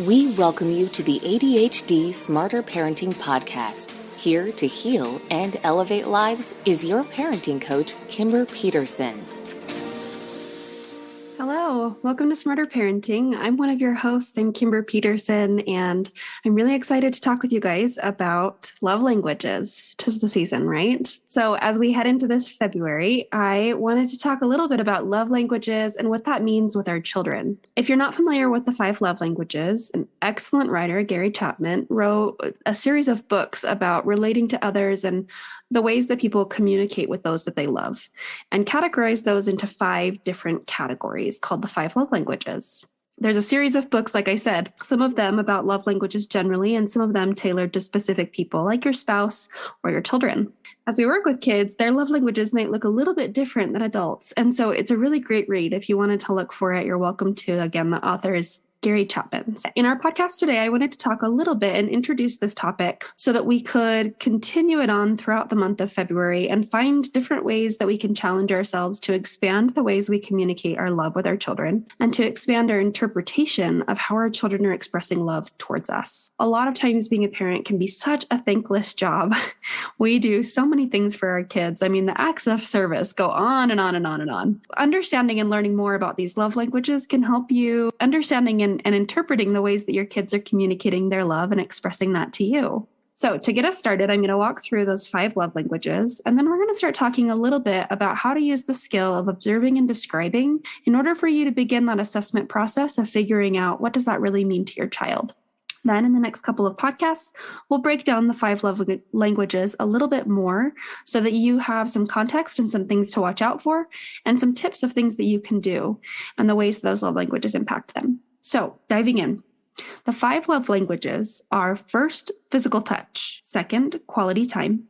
We welcome you to the ADHD Smarter Parenting Podcast. Here to heal and elevate lives is your parenting coach, Kimber Peterson. Hello, welcome to Smarter Parenting. I'm one of your hosts. I'm Kimber Peterson, and I'm really excited to talk with you guys about love languages. 'Tis the season, right? So as we head into this February, I wanted to talk a little bit about love languages and what that means with our children. If you're not familiar with the 5 love languages, an excellent writer, Gary Chapman, wrote a series of books about relating to others and the ways that people communicate with those that they love, and categorize those into 5 different categories called the 5 love languages. There's a series of books, like I said, some of them about love languages generally, and some of them tailored to specific people like your spouse or your children. As we work with kids, their love languages might look a little bit different than adults. And so it's a really great read. If you wanted to look for it, you're welcome to. Again, the author is Gary Chapman. In our podcast today, I wanted to talk a little bit and introduce this topic so that we could continue it on throughout the month of February and find different ways that we can challenge ourselves to expand the ways we communicate our love with our children and to expand our interpretation of how our children are expressing love towards us. A lot of times being a parent can be such a thankless job. We do so many things for our kids. I mean, the acts of service go on and on and on and on. Understanding and learning more about these love languages can help you understanding and interpreting the ways that your kids are communicating their love and expressing that to you. So to get us started, I'm going to walk through those 5 love languages, and then we're going to start talking a little bit about how to use the skill of observing and describing in order for you to begin that assessment process of figuring out what does that really mean to your child. Then in the next couple of podcasts, we'll break down the 5 love languages a little bit more so that you have some context and some things to watch out for and some tips of things that you can do and the ways those love languages impact them. So diving in, the 5 love languages are: first, physical touch; second, quality time;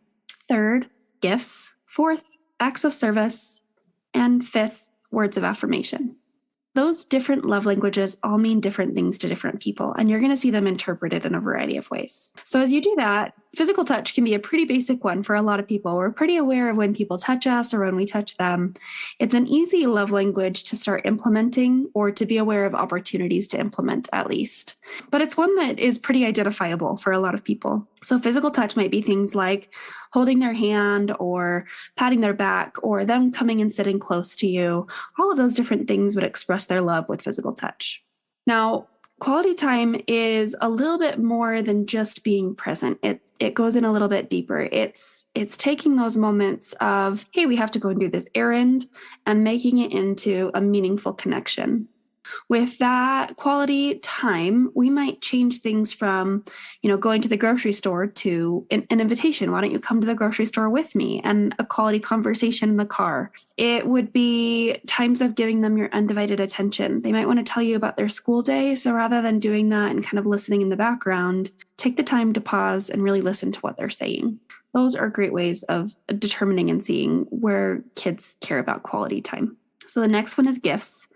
third, gifts; fourth, acts of service; and fifth, words of affirmation. Those different love languages all mean different things to different people, and you're going to see them interpreted in a variety of ways. So as you do that, physical touch can be a pretty basic one for a lot of people. We're pretty aware of when people touch us or when we touch them. It's an easy love language to start implementing or to be aware of opportunities to implement at least. But it's one that is pretty identifiable for a lot of people. So physical touch might be things like holding their hand or patting their back or them coming and sitting close to you. All of those different things would express their love with physical touch. Now, quality time is a little bit more than just being present. It goes in a little bit deeper. It's taking those moments of, hey, we have to go and do this errand, and making it into a meaningful connection. With that quality time, we might change things from, going to the grocery store to an invitation. Why don't you come to the grocery store with me? And a quality conversation in the car. It would be times of giving them your undivided attention. They might want to tell you about their school day. So rather than doing that and kind of listening in the background, take the time to pause and really listen to what they're saying. Those are great ways of determining and seeing where kids care about quality time. So the next one is gifts.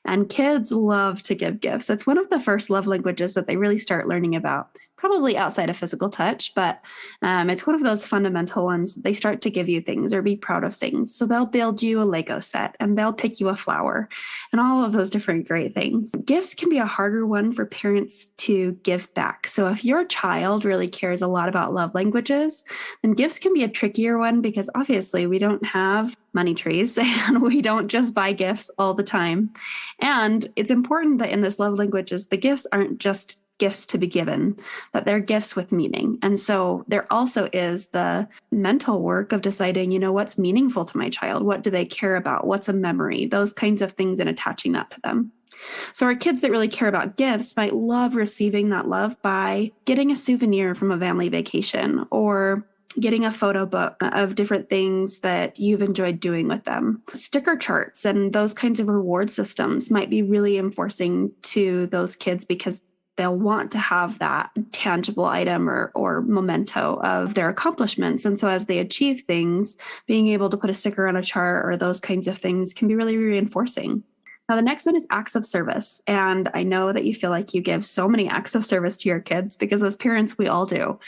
And kids love to give gifts. It's one of the first love languages that they really start learning about, probably outside of physical touch, but it's one of those fundamental ones. They start to give you things or be proud of things. So they'll build you a Lego set and they'll pick you a flower and all of those different great things. Gifts can be a harder one for parents to give back. So if your child really cares a lot about love languages, then gifts can be a trickier one because obviously we don't have money trees and we don't just buy gifts all the time. And it's important that in this love languages, the gifts aren't just gifts to be given, that they're gifts with meaning. And so there also is the mental work of deciding, what's meaningful to my child? What do they care about? What's a memory? Those kinds of things, and attaching that to them. So our kids that really care about gifts might love receiving that love by getting a souvenir from a family vacation or getting a photo book of different things that you've enjoyed doing with them. Sticker charts and those kinds of reward systems might be really enforcing to those kids because they'll want to have that tangible item or memento of their accomplishments. And so as they achieve things, being able to put a sticker on a chart or those kinds of things can be really reinforcing. Now, the next one is acts of service. And I know that you feel like you give so many acts of service to your kids because as parents, we all do.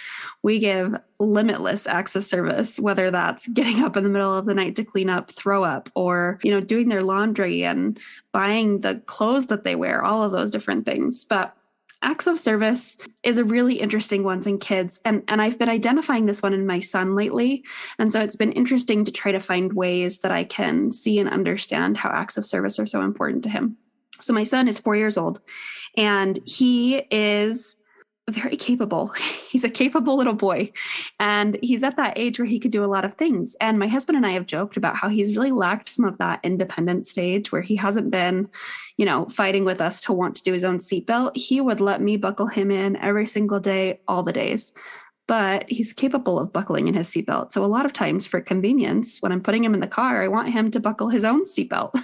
We give limitless acts of service, whether that's getting up in the middle of the night to clean up throw up or, doing their laundry and buying the clothes that they wear, all of those different things. But Acts of service is a really interesting one in kids. And I've been identifying this one in my son lately. And so it's been interesting to try to find ways that I can see and understand how acts of service are so important to him. So my son is 4 years old, and he is very capable. He's a capable little boy, and he's at that age where he could do a lot of things. And my husband and I have joked about how he's really lacked some of that independent stage where he hasn't been, fighting with us to want to do his own seatbelt. He would let me buckle him in every single day, all the days. But he's capable of buckling in his seatbelt. So a lot of times for convenience, when I'm putting him in the car, I want him to buckle his own seatbelt.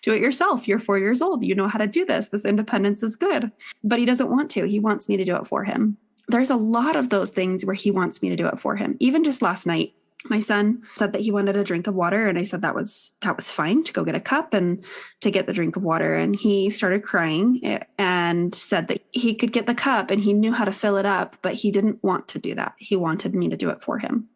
Do it yourself. You're 4 years old. You know how to do this. This independence is good. But he doesn't want to. He wants me to do it for him. There's a lot of those things where he wants me to do it for him. Even just last night, my son said that he wanted a drink of water, and I said that was fine, to go get a cup and to get the drink of water. And he started crying and said that he could get the cup and he knew how to fill it up, but he didn't want to do that. He wanted me to do it for him.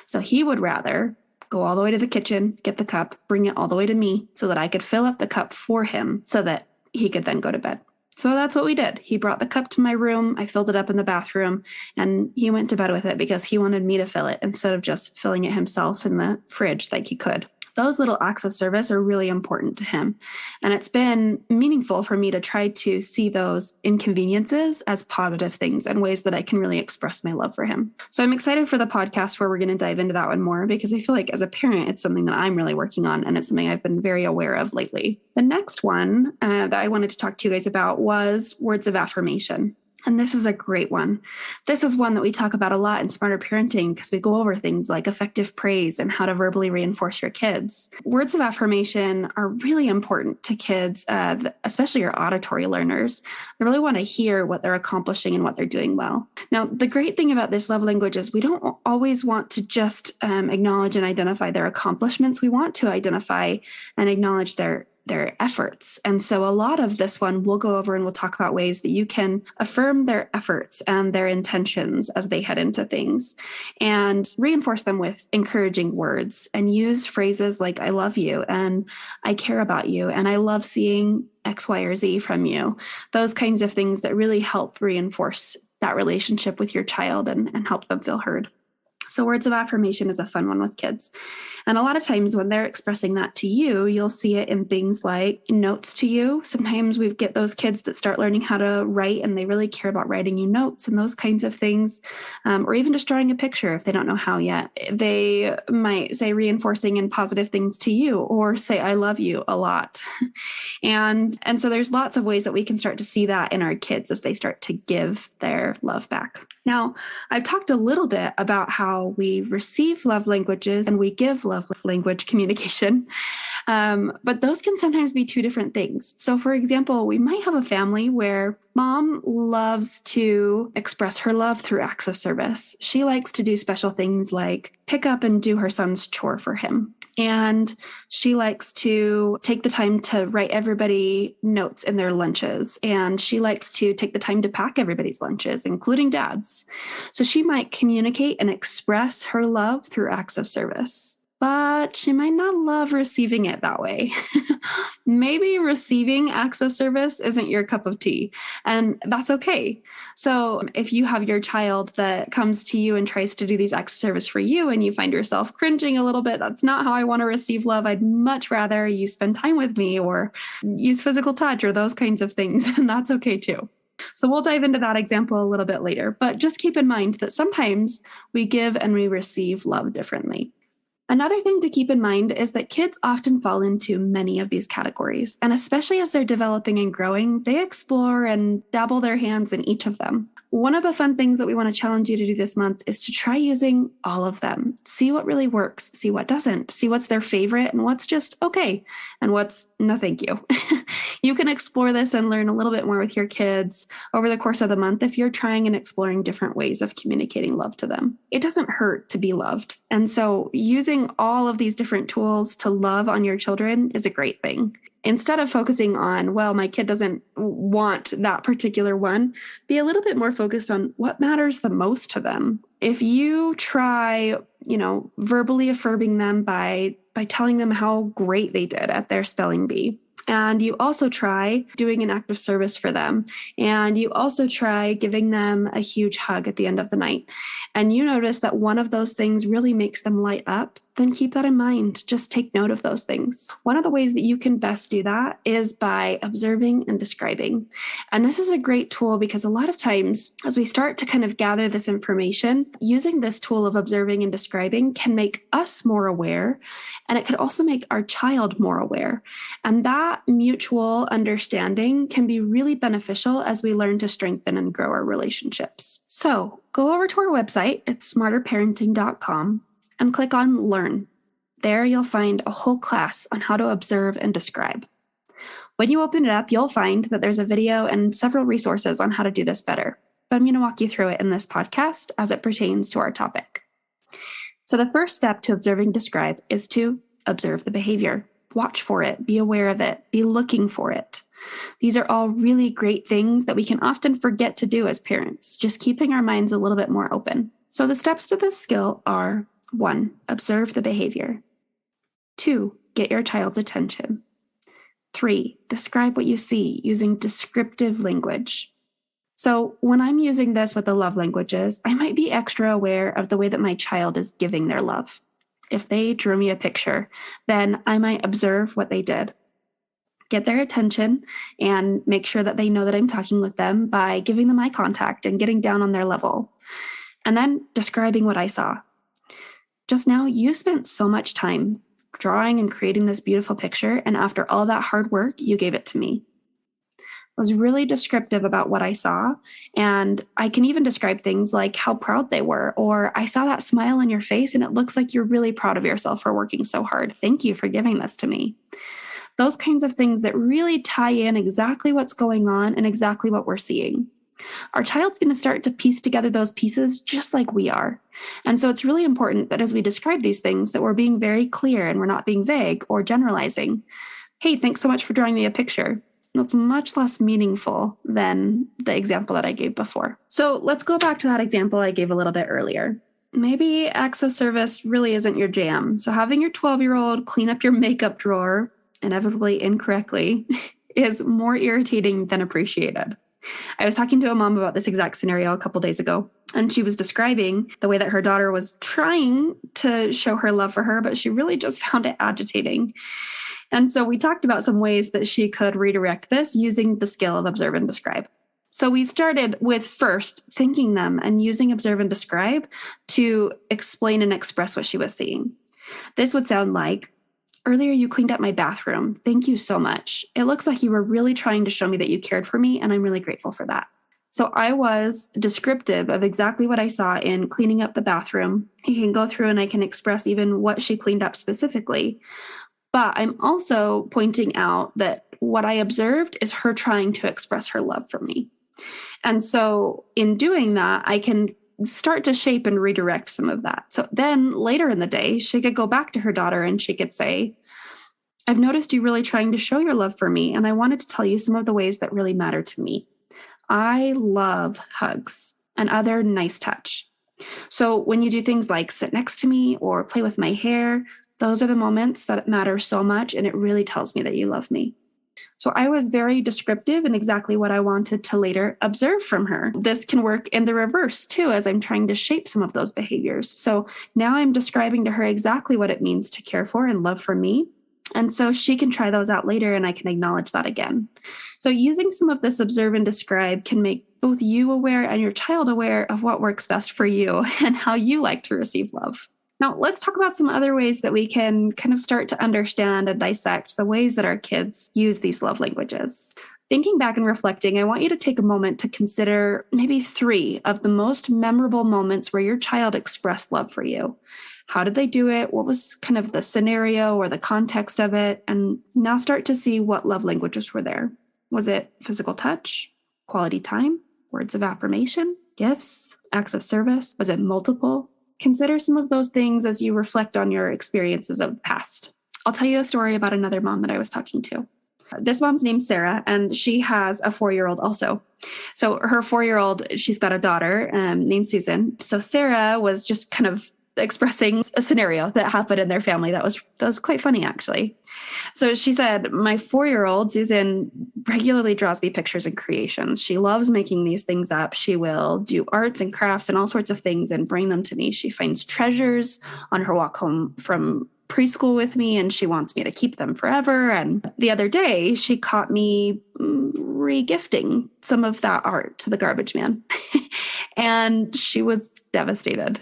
So he would rather go all the way to the kitchen, get the cup, bring it all the way to me so that I could fill up the cup for him so that he could then go to bed. So that's what we did. He brought the cup to my room. I filled it up in the bathroom, and he went to bed with it because he wanted me to fill it instead of just filling it himself in the fridge like he could. Those little acts of service are really important to him. And it's been meaningful for me to try to see those inconveniences as positive things and ways that I can really express my love for him. So I'm excited for the podcast where we're going to dive into that one more, because I feel like as a parent, it's something that I'm really working on, and it's something I've been very aware of lately. The next one that I wanted to talk to you guys about was words of affirmation. And this is a great one. This is one that we talk about a lot in Smarter Parenting because we go over things like effective praise and how to verbally reinforce your kids. Words of affirmation are really important to kids, especially your auditory learners. They really want to hear what they're accomplishing and what they're doing well. Now, the great thing about this love language is we don't always want to just acknowledge and identify their accomplishments. We want to identify and acknowledge their efforts. And so a lot of this one we'll go over, and we'll talk about ways that you can affirm their efforts and their intentions as they head into things, and reinforce them with encouraging words, and use phrases like I love you and I care about you and I love seeing X, Y, or Z from you. Those kinds of things that really help reinforce that relationship with your child and help them feel heard. So words of affirmation is a fun one with kids. And a lot of times when they're expressing that to you, you'll see it in things like notes to you. Sometimes we get those kids that start learning how to write, and they really care about writing you notes and those kinds of things, or even just drawing a picture if they don't know how yet. They might say reinforcing and positive things to you, or say I love you a lot. And so there's lots of ways that we can start to see that in our kids as they start to give their love back. Now, I've talked a little bit about how we receive love languages and we give love language communication, but those can sometimes be two different things. So, for example, we might have a family where mom loves to express her love through acts of service. She likes to do special things like pick up and do her son's chore for him. And she likes to take the time to write everybody notes in their lunches. And she likes to take the time to pack everybody's lunches, including dad's. So she might communicate and express her love through acts of service, but she might not love receiving it that way. Maybe receiving acts of service isn't your cup of tea, and that's okay. So if you have your child that comes to you and tries to do these acts of service for you, and you find yourself cringing a little bit, that's not how I want to receive love. I'd much rather you spend time with me or use physical touch or those kinds of things, and that's okay too. So we'll dive into that example a little bit later, but just keep in mind that sometimes we give and we receive love differently. Another thing to keep in mind is that kids often fall into many of these categories, and especially as they're developing and growing, they explore and dabble their hands in each of them. One of the fun things that we want to challenge you to do this month is to try using all of them. See what really works, see what doesn't, see what's their favorite and what's just okay, and what's no thank you. You can explore this and learn a little bit more with your kids over the course of the month if you're trying and exploring different ways of communicating love to them. It doesn't hurt to be loved. And so using all of these different tools to love on your children is a great thing. Instead of focusing on, well, my kid doesn't want that particular one, be a little bit more focused on what matters the most to them. If you try, verbally affirming them by telling them how great they did at their spelling bee, And you also try doing an act of service for them. And you also try giving them a huge hug at the end of the night. And you notice that one of those things really makes them light up. Then keep that in mind. Just take note of those things. One of the ways that you can best do that is by observing and describing. And this is a great tool because a lot of times as we start to kind of gather this information, using this tool of observing and describing can make us more aware. And it could also make our child more aware. And that mutual understanding can be really beneficial as we learn to strengthen and grow our relationships. So go over to our website, it's smarterparenting.com, and click on Learn. There you'll find a whole class on how to observe and describe. When you open it up, you'll find that there's a video and several resources on how to do this better. But I'm going to walk you through it in this podcast as it pertains to our topic. So the first step to observing describe is to observe the behavior. Watch for it, be aware of it, be looking for it. These are all really great things that we can often forget to do as parents, just keeping our minds a little bit more open. So the steps to this skill are: 1, observe the behavior. 2, get your child's attention. 3, describe what you see using descriptive language. So when I'm using this with the love languages, I might be extra aware of the way that my child is giving their love. If they drew me a picture, then I might observe what they did. Get their attention and make sure that they know that I'm talking with them by giving them eye contact and getting down on their level. And then describing what I saw. Just now, you spent so much time drawing and creating this beautiful picture, and after all that hard work, you gave it to me. I was really descriptive about what I saw, and I can even describe things like how proud they were, or I saw that smile on your face and it looks like you're really proud of yourself for working so hard. Thank you for giving this to me. Those kinds of things that really tie in exactly what's going on and exactly what we're seeing. Our child's going to start to piece together those pieces just like we are. And so it's really important that as we describe these things, that we're being very clear and we're not being vague or generalizing. Hey, thanks so much for drawing me a picture. That's much less meaningful than the example that I gave before. So let's go back to that example I gave a little bit earlier. Maybe acts of service really isn't your jam. So having your 12-year-old clean up your makeup drawer, inevitably incorrectly, is more irritating than appreciated. I was talking to a mom about this exact scenario a couple days ago, and she was describing the way that her daughter was trying to show her love for her, but she really just found it agitating. And so we talked about some ways that she could redirect this using the skill of observe and describe. So we started with first thanking them and using observe and describe to explain and express what she was seeing. This would sound like, earlier you cleaned up my bathroom. Thank you so much. It looks like you were really trying to show me that you cared for me, and I'm really grateful for that. So I was descriptive of exactly what I saw in cleaning up the bathroom. You can go through and I can express even what she cleaned up specifically. But I'm also pointing out that what I observed is her trying to express her love for me. And so in doing that, I can start to shape and redirect some of that. So then later in the day, she could go back to her daughter and she could say, I've noticed you really trying to show your love for me, and I wanted to tell you some of the ways that really matter to me. I love hugs and other nice touch. So when you do things like sit next to me or play with my hair, those are the moments that matter so much, and it really tells me that you love me. So I was very descriptive in exactly what I wanted to later observe from her. This can work in the reverse too, as I'm trying to shape some of those behaviors. So now I'm describing to her exactly what it means to care for and love for me. And so she can try those out later, and I can acknowledge that again. So using some of this observe and describe can make both you aware and your child aware of what works best for you and how you like to receive love. Now, let's talk about some other ways that we can kind of start to understand and dissect the ways that our kids use these love languages. Thinking back and reflecting, I want you to take a moment to consider maybe 3 of the most memorable moments where your child expressed love for you. How did they do it? What was kind of the scenario or the context of it? And now start to see what love languages were there. Was it physical touch, quality time, words of affirmation, gifts, acts of service? Was it multiple? Consider some of those things as you reflect on your experiences of the past. I'll tell you a story about another mom that I was talking to. This mom's named Sarah, and she has a 4-year-old also. So her 4-year-old, she's got a daughter named Susan. So Sarah was just kind of expressing a scenario that happened in their family that was quite funny, actually. So she said, my 4-year-old Susan regularly draws me pictures and creations. She loves making these things up. She will do arts and crafts and all sorts of things and bring them to me. She finds treasures on her walk home from preschool with me, and she wants me to keep them forever. And the other day, she caught me regifting some of that art to the garbage man, and she was devastated.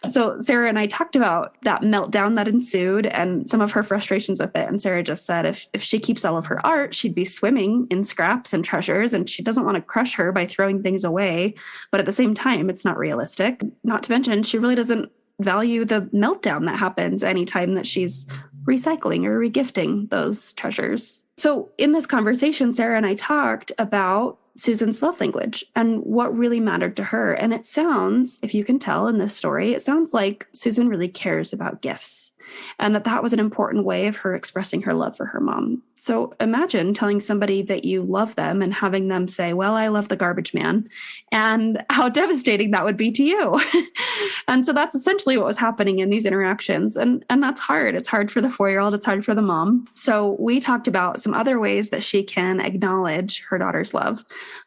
So Sarah and I talked about that meltdown that ensued and some of her frustrations with it. And Sarah just said if she keeps all of her art, she'd be swimming in scraps and treasures, and she doesn't want to crush her by throwing things away. But at the same time, it's not realistic. Not to mention, she really doesn't value the meltdown that happens anytime that she's recycling or regifting those treasures. So in this conversation, Sarah and I talked about Susan's love language and what really mattered to her. And it sounds, if you can tell in this story, it sounds like Susan really cares about gifts, and that was an important way of her expressing her love for her mom. So imagine telling somebody that you love them and having them say, well, I love the garbage man, and how devastating that would be to you. And so that's essentially what was happening in these interactions. And that's hard. It's hard for the 4-year-old. It's hard for the mom. So we talked about some other ways that she can acknowledge her daughter's love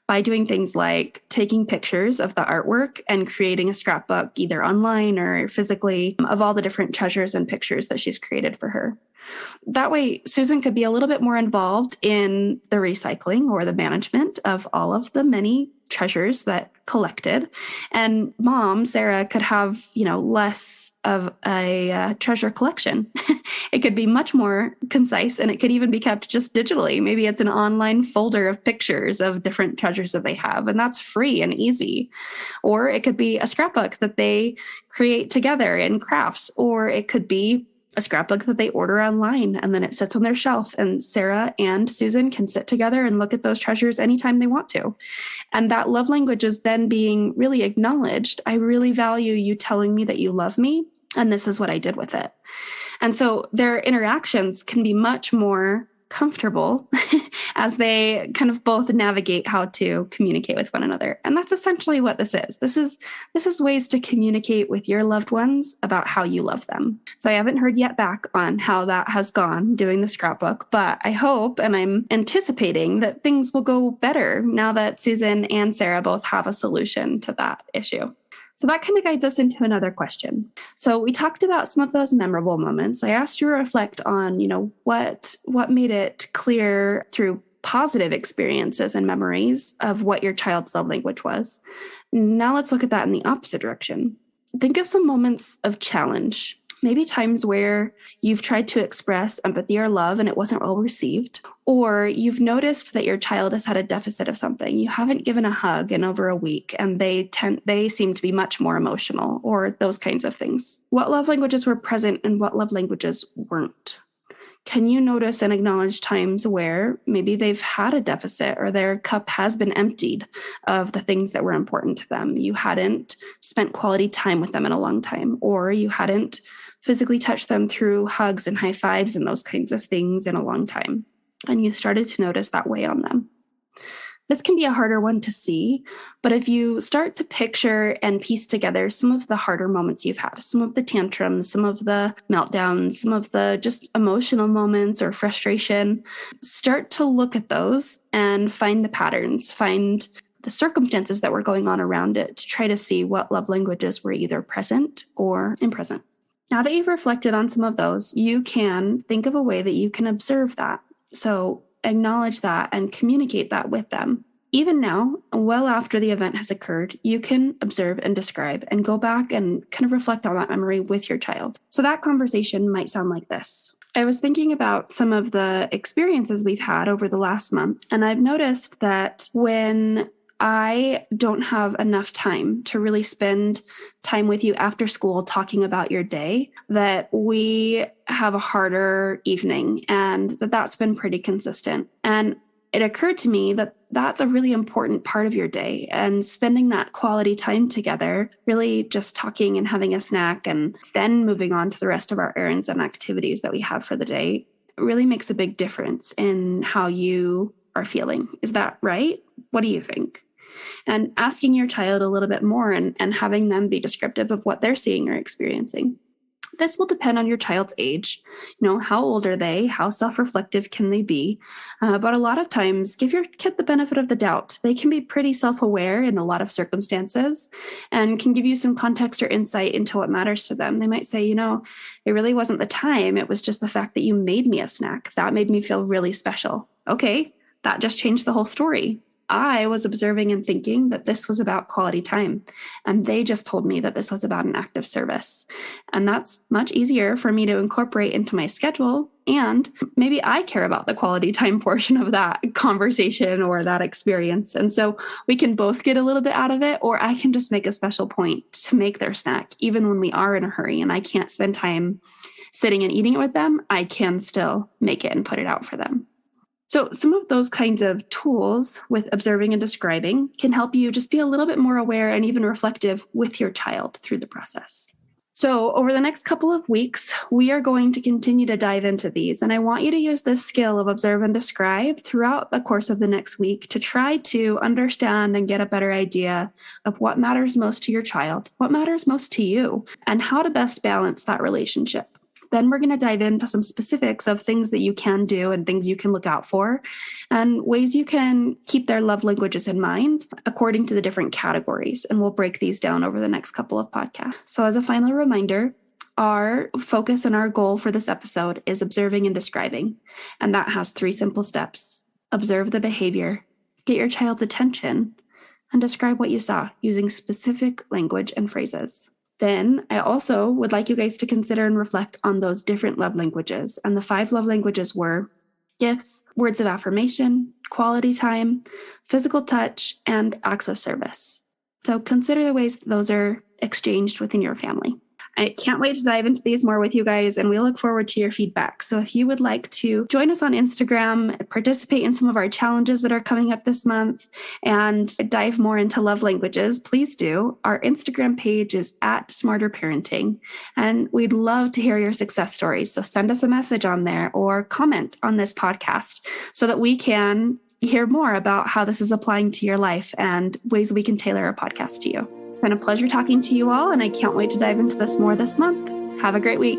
by doing things like taking pictures of the artwork and creating a scrapbook, either online or physically, of all the different treasures and pictures that she's created for her. That way, Susan could be a little bit more involved in the recycling or the management of all of the many treasures that collected. And mom, Sarah, could have, less of a treasure collection. It could be much more concise, and it could even be kept just digitally. Maybe it's an online folder of pictures of different treasures that they have, and that's free and easy. Or it could be a scrapbook that they create together in crafts, or it could be a scrapbook that they order online and then it sits on their shelf, and Sarah and Susan can sit together and look at those treasures anytime they want to. And that love language is then being really acknowledged. I really value you telling me that you love me, and this is what I did with it. And so their interactions can be much more comfortable as they kind of both navigate how to communicate with one another. And that's essentially what this is. This is ways to communicate with your loved ones about how you love them. So I haven't heard yet back on how that has gone doing the scrapbook, but I hope and I'm anticipating that things will go better now that Susan and Sarah both have a solution to that issue. So that kind of guides us into another question. So we talked about some of those memorable moments. I asked you to reflect on, what made it clear through positive experiences and memories of what your child's love language was. Now let's look at that in the opposite direction. Think of some moments of challenge, maybe times where you've tried to express empathy or love and it wasn't well received, or you've noticed that your child has had a deficit of something. You haven't given a hug in over a week and they seem to be much more emotional, or those kinds of things. What love languages were present and what love languages weren't? Can you notice and acknowledge times where maybe they've had a deficit or their cup has been emptied of the things that were important to them? You hadn't spent quality time with them in a long time, or you hadn't physically touched them through hugs and high fives and those kinds of things in a long time, and you started to notice that weigh on them. This can be a harder one to see, but if you start to picture and piece together some of the harder moments you've had, some of the tantrums, some of the meltdowns, some of the just emotional moments or frustration, start to look at those and find the patterns, find the circumstances that were going on around it to try to see what love languages were either present or present. Now that you've reflected on some of those, you can think of a way that you can observe that. So acknowledge that and communicate that with them. Even now, well after the event has occurred, you can observe and describe and go back and kind of reflect on that memory with your child. So that conversation might sound like this. I was thinking about some of the experiences we've had over the last month, and I've noticed that when I don't have enough time to really spend time with you after school talking about your day, that we have a harder evening, and that's been pretty consistent. And it occurred to me that that's a really important part of your day, and spending that quality time together, really just talking and having a snack and then moving on to the rest of our errands and activities that we have for the day, really makes a big difference in how you are feeling. Is that right? What do you think? and asking your child a little bit more and having them be descriptive of what they're seeing or experiencing. This will depend on your child's age. How old are they? How self-reflective can they be? But a lot of times, give your kid the benefit of the doubt. They can be pretty self-aware in a lot of circumstances and can give you some context or insight into what matters to them. They might say, it really wasn't the time. It was just the fact that you made me a snack. That made me feel really special. Okay, that just changed the whole story. I was observing and thinking that this was about quality time, and they just told me that this was about an act of service. And that's much easier for me to incorporate into my schedule. And maybe I care about the quality time portion of that conversation or that experience. And so we can both get a little bit out of it, or I can just make a special point to make their snack, even when we are in a hurry and I can't spend time sitting and eating it with them. I can still make it and put it out for them. So some of those kinds of tools with observing and describing can help you just be a little bit more aware and even reflective with your child through the process. So over the next couple of weeks, we are going to continue to dive into these. And I want you to use this skill of observe and describe throughout the course of the next week to try to understand and get a better idea of what matters most to your child, what matters most to you, and how to best balance that relationship. Then we're going to dive into some specifics of things that you can do and things you can look out for and ways you can keep their love languages in mind according to the different categories. And we'll break these down over the next couple of podcasts. So as a final reminder, our focus and our goal for this episode is observing and describing. And that has 3 simple steps. Observe the behavior, get your child's attention, and describe what you saw using specific language and phrases. Then I also would like you guys to consider and reflect on those different love languages. And the 5 love languages were gifts, words of affirmation, quality time, physical touch, and acts of service. So consider the ways those are exchanged within your family. I can't wait to dive into these more with you guys, and we look forward to your feedback. So if you would like to join us on Instagram, participate in some of our challenges that are coming up this month, and dive more into love languages, please do. Our Instagram page is @SmarterParenting, and we'd love to hear your success stories. So send us a message on there or comment on this podcast so that we can hear more about how this is applying to your life and ways we can tailor a podcast to you. It's been a pleasure talking to you all, and I can't wait to dive into this more this month. Have a great week.